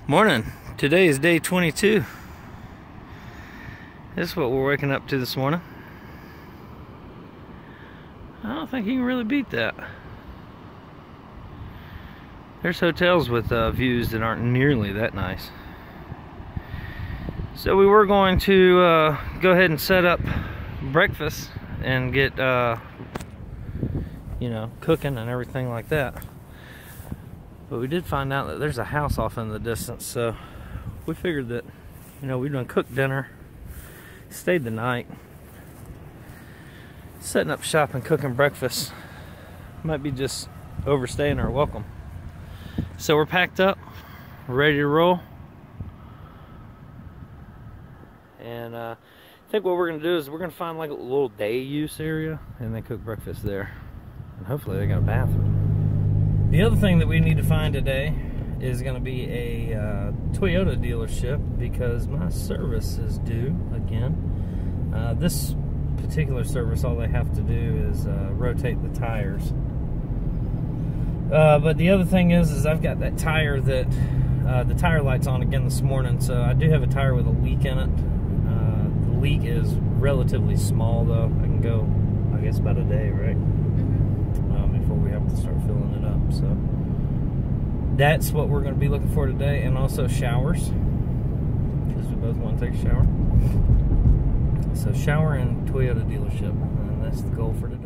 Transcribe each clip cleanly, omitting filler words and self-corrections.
Morning. Today is day 22. This is what we're waking up to this morning. I don't think you can really beat that. There's hotels with views that aren't nearly that nice. So we were going to go ahead and set up breakfast and get you know, cooking and everything like that. But we did find out that there's a house off in the distance, so we figured that, you know, we'd done cooked dinner, stayed the night, setting up shop and cooking breakfast might be just overstaying our welcome. So we're packed up, we're ready to roll, and I think what we're gonna do is we're gonna find like a little day use area and then cook breakfast there, and hopefully they got a bathroom. The other thing that we need to find today is going to be a Toyota dealership because my service is due again. This particular service, all they have to do is rotate the tires. But the other thing is I've got that tire that the tire light's on again this morning, so I do have a tire with a leak in it. The leak is relatively small though. I can go, I guess, about a day, right? Before we have to start filling it up. So that's what we're going to be looking for today, and also showers because we both want to take a shower. So shower and Toyota dealership, and that's the goal for today.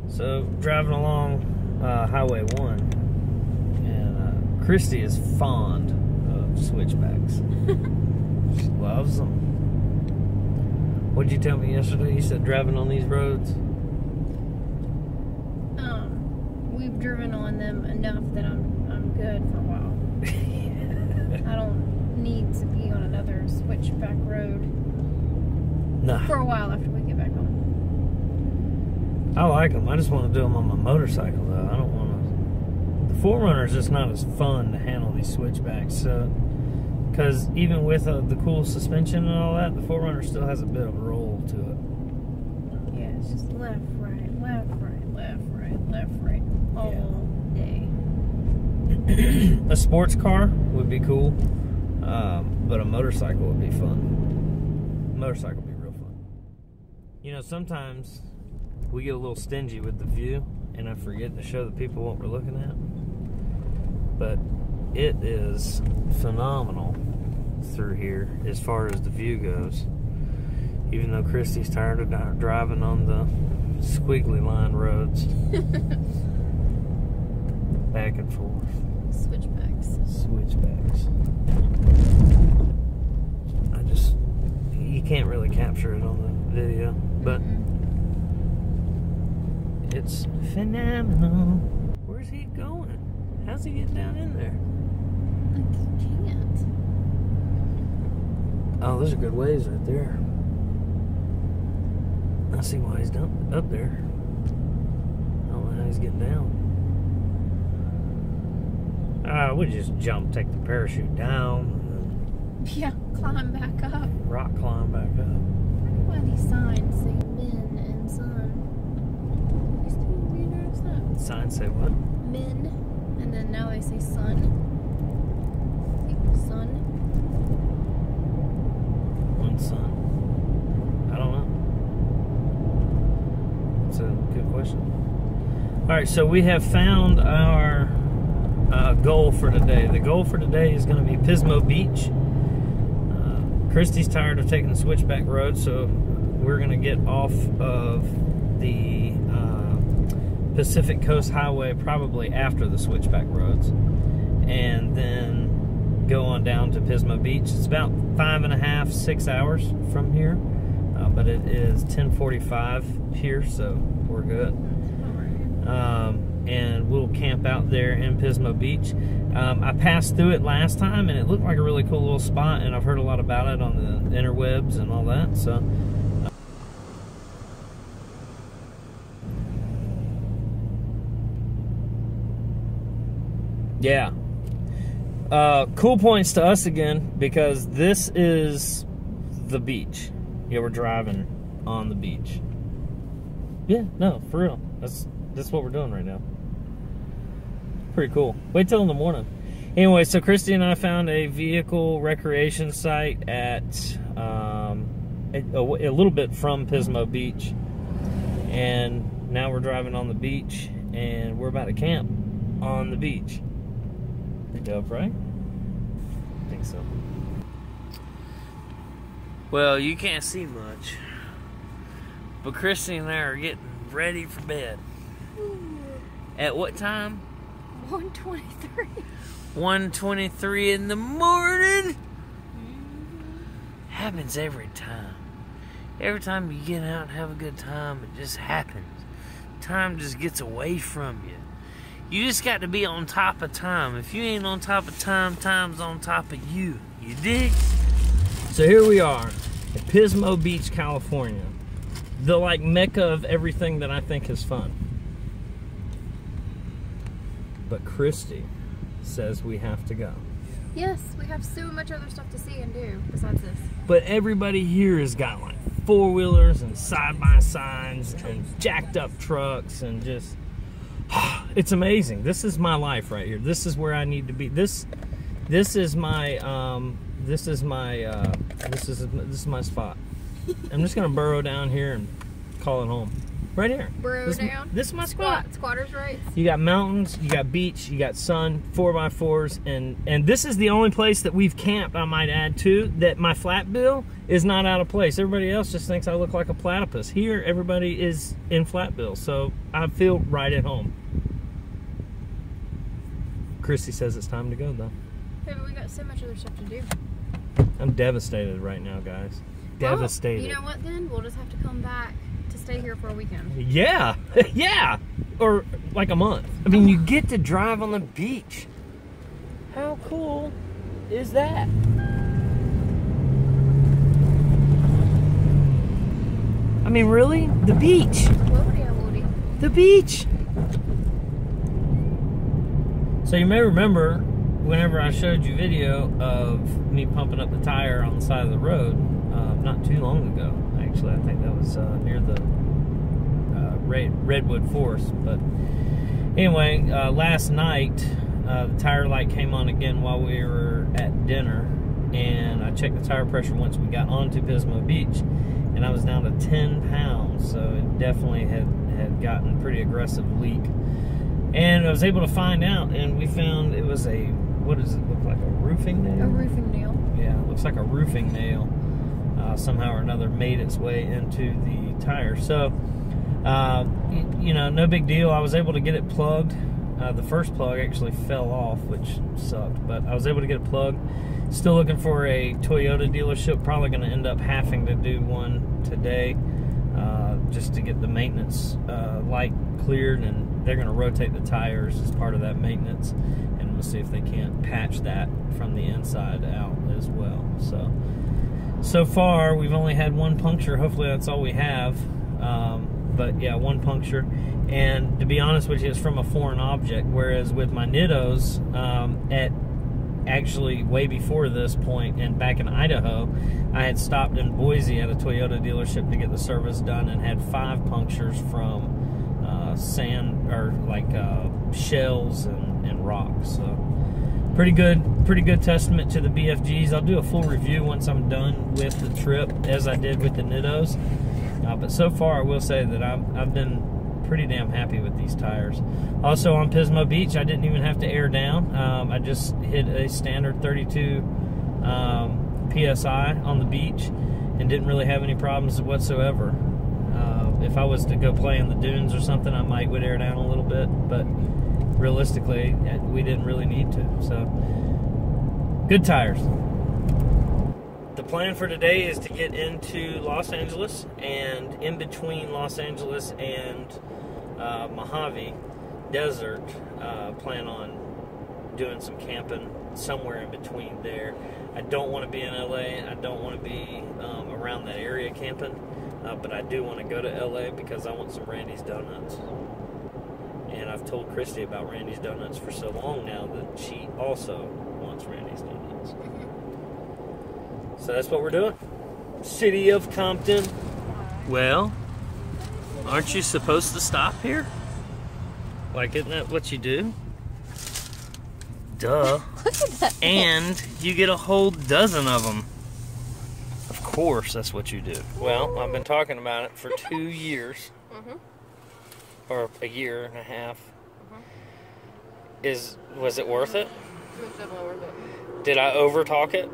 So driving along Highway 1, and Christy is fond of switchbacks. She loves them. What did you tell me yesterday? You said driving on these roads? We've driven on them enough that I'm good for a while. I don't need to be on another switchback road for a while after we get back home. I like them. I just want to do them on my motorcycle, though. I don't want to. The 4Runner is just not as fun to handle these switchbacks. So, because even with the cool suspension and all that, the 4Runner still has a bit of a roll to it. Yeah, it's just left, right, left, right, left, right, left, right, all day. A sports car would be cool, but a motorcycle would be fun. A motorcycle would be real fun. You know, sometimes we get a little stingy with the view, and I forget to show the people what we're looking at. But it is phenomenal through here as far as the view goes. Even though Christy's tired of driving on the squiggly line roads. Back and forth. Switchbacks. Switchbacks. You can't really capture it on the video, but it's phenomenal. Where's he going? How's he getting down in there? I can't. Oh, there's a good ways right there. I see why he's down up there. I don't know how he's getting down. We just jump, take the parachute down, and then Yeah, climb back up. rock climb back up. I wonder why these signs say men and sun. Signs say what? Men, and then now they say sun. I think sun. One sun. I don't know. That's a good question. Alright, so we have found our goal for today. The goal for today is going to be Pismo Beach. Christy's tired of taking the switchback road, so we're going to get off of the Pacific Coast Highway probably after the switchback roads, and then go on down to Pismo Beach. It's about 5.5 to 6 hours from here, but it is 10:45 here, so we're good. And we'll camp out there in Pismo Beach. I passed through it last time, and it looked like a really cool little spot, and I've heard a lot about it on the interwebs and all that, so yeah. Cool points to us again, because this is the beach. Yeah, we're driving on the beach. Yeah, no, for real. That's what we're doing right now. Pretty cool. Wait till in the morning. Anyway, so Christy and I found a vehicle recreation site at a little bit from Pismo Beach, and now we're driving on the beach, and we're about to camp on the beach. Pretty dope, right? I think so. Well, you can't see much, but Christy and I are getting ready for bed. Ooh. At what time? 1:23. 1:23 in the morning. Happens every time. Every time you get out and have a good time, it just happens. Time just gets away from you. You just got to be on top of time. If you ain't on top of time, time's on top of you. You dig? So here we are at Pismo Beach, California. The like mecca of everything that I think is fun. But Christy says we have to go. Yes, we have so much other stuff to see and do besides this. But everybody here has got like four-wheelers and side-by-sides and jacked up trucks and just, it's amazing. This is my life right here. This is where I need to be. This is my spot. I'm just gonna burrow down here and call it home. Right here. Burrow down. This is my spot. Squatters' rights. You got mountains, you got beach, you got sun, 4x4s, and this is the only place that we've camped, I might add too, that my flat bill is not out of place. Everybody else just thinks I look like a platypus. Here, everybody is in flat bill, so I feel right at home. Christy says it's time to go though. Hey, but we got so much other stuff to do. I'm devastated right now, guys. Devastated. Well, you know what then? We'll just have to come back to stay here for a weekend. Yeah, yeah, or like a month. I mean, you get to drive on the beach. How cool is that? I mean, really? The beach. Woody. The beach. So you may remember whenever I showed you video of me pumping up the tire on the side of the road, not too long ago. Actually, I think that was near the Redwood Forest. But anyway, last night the tire light came on again while we were at dinner, and I checked the tire pressure once we got onto Pismo Beach, and I was down to 10 pounds. So it definitely had gotten a pretty aggressive leak. And I was able to find out, and we found it was a, what does it look like, a roofing nail? A roofing nail. Yeah, it looks like a roofing nail. Somehow or another made its way into the tire. So, you know, no big deal. I was able to get it plugged. The first plug actually fell off, which sucked, but I was able to get it plugged. Still looking for a Toyota dealership. Probably going to end up having to do one today, just to get the maintenance light cleared, and they're going to rotate the tires as part of that maintenance, and we'll see if they can't patch that from the inside out as well. So far we've only had one puncture. Hopefully that's all we have, but yeah, one puncture, and to be honest with you, it's from a foreign object, whereas with my 𝗬𝒂𝒄𝒏𝒈 at actually way before this point and back in Idaho, I had stopped in Boise at a Toyota dealership to get the service done and had 5 punctures from sand, or like shells and rocks. So pretty good testament to the BFGs. I'll do a full review once I'm done with the trip, as I did with the 𝗬𝒂𝒄𝒏𝒈s. But so far I will say that I've been pretty damn happy with these tires. Also on Pismo Beach, I didn't even have to air down. I just hit a standard 32 PSI on the beach and didn't really have any problems whatsoever. If I was to go play in the dunes or something, I would air down a little bit, but realistically, we didn't really need to. So, good tires. The plan for today is to get into Los Angeles, and in between Los Angeles and Mojave Desert, plan on doing some camping somewhere in between there. I don't want to be in LA. I don't want to be around that area camping, but I do want to go to LA because I want some Randy's Donuts. And I've told Christy about Randy's Donuts for so long now that she also wants Randy's Donuts. So that's what we're doing. City of Compton. Well, aren't you supposed to stop here? Like, isn't that what you do? Duh. Look at that. And you get a whole dozen of them. Of course, that's what you do. Well, I've been talking about it for 2 years. Or a year and a half. Was it worth it? It was definitely worth it. Did I over-talk it?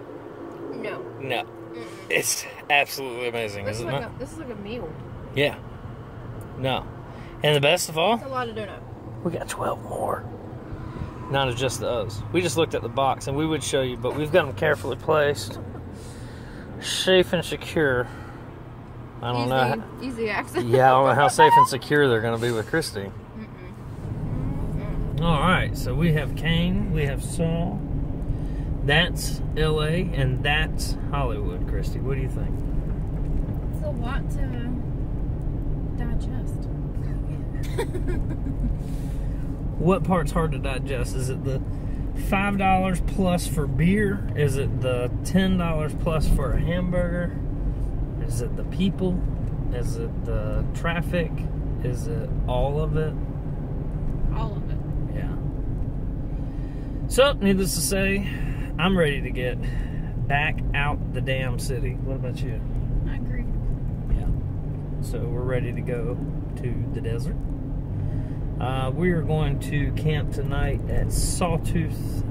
No. No. It's absolutely amazing, isn't it? This is like a meal. Yeah. No. And the best of all, That's a lot of donut. we got 12 more. Not of just those. We just looked at the box, and we would show you, but we've got them carefully placed. Safe and secure. I don't know. Easy access. Yeah, I don't know how safe and secure they're going to be with Christy. All right, so we have Kane, we have Saul. That's LA, and that's Hollywood, Christy. What do you think? It's a lot to digest. What part's hard to digest? Is it the $5 plus for beer? Is it the $10 plus for a hamburger? Is it the people? Is it the traffic? Is it all of it? All of it. Yeah. So, needless to say, I'm ready to get back out the damn city. What about you? I agree. Yeah. So, we're ready to go to the desert. We are going to camp tonight at Sawtooth,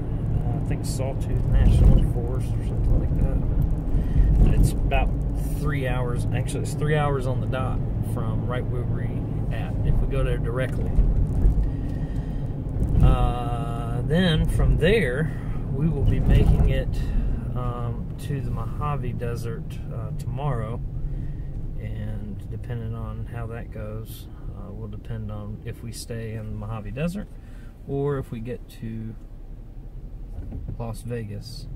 I think Sawtooth National Forest or something like that. It's about 3 hours, actually it's 3 hours on the dot from right where we're at, if we go there directly. Then from there, we will be making it to the Mojave Desert tomorrow, and depending on how that goes, will depend on if we stay in the Mojave Desert or if we get to Las Vegas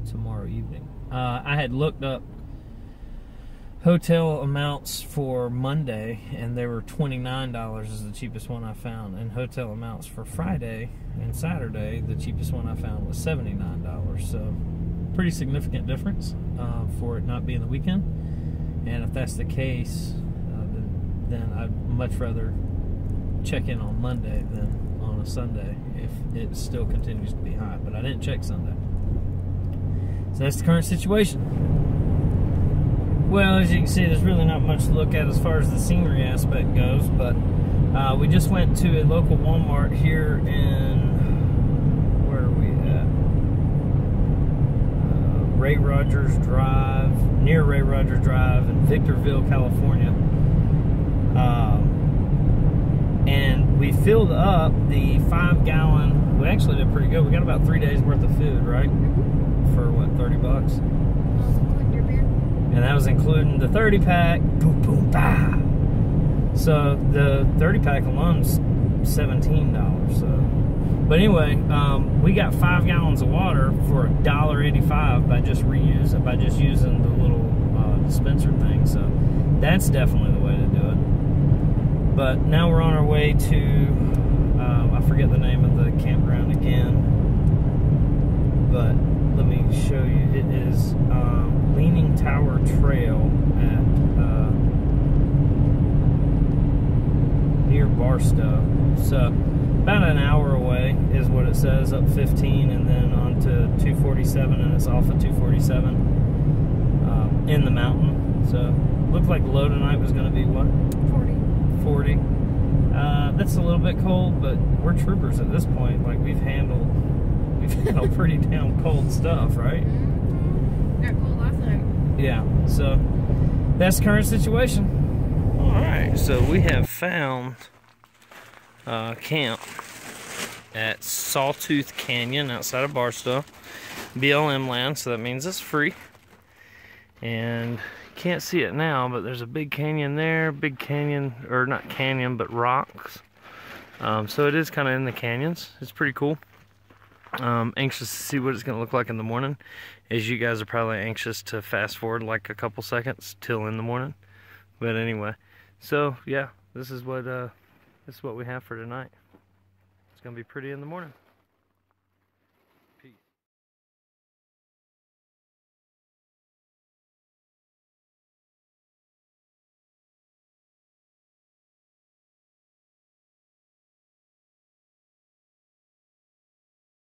tomorrow evening. I had looked up hotel amounts for Monday, and they were $29 is the cheapest one I found, and hotel amounts for Friday and Saturday, the cheapest one I found was $79. So pretty significant difference for it not being the weekend. And if that's the case, then I'd much rather check in on Monday than on a Sunday if it still continues to be hot. But I didn't check Sunday. So that's the current situation. Well, as you can see, there's really not much to look at as far as the scenery aspect goes, but we just went to a local Walmart here in, where are we at? Ray Rogers Drive, near Ray Rogers Drive in Victorville, California. And we filled up the 5-gallon, we actually did pretty good. We got about 3 days worth of food, right? For what, $30? And that was including the 30-pack. Boom, boom, bah. So the 30-pack alone's $17. So, but anyway, we got 5 gallons of water for $1.85 by just using the little dispenser thing. So that's definitely the way to do it. But now we're on our way to I forget the name of the campground again, but let me show you. It is Leaning Tower Trail at near Barstow. So about an hour away is what it says, up 15 and then on to 247, and it's off of 247 in the mountain. So looked like low tonight was going to be what? 40. That's a little bit cold, but we're troopers at this point. Like we've handled pretty damn cold stuff, right? Got cold last night. Yeah, so that's the current situation. Alright, so we have found camp at Sawtooth Canyon outside of Barstow. BLM land, so that means it's free. And you can't see it now, but there's a big canyon there, big canyon, or not canyon, but rocks. So it is kind of in the canyons. It's pretty cool. Anxious to see what it's going to look like in the morning, as you guys are probably anxious to fast forward like a couple seconds till in the morning. But anyway, so yeah, this is what this is what we have for tonight. It's going to be pretty in the morning.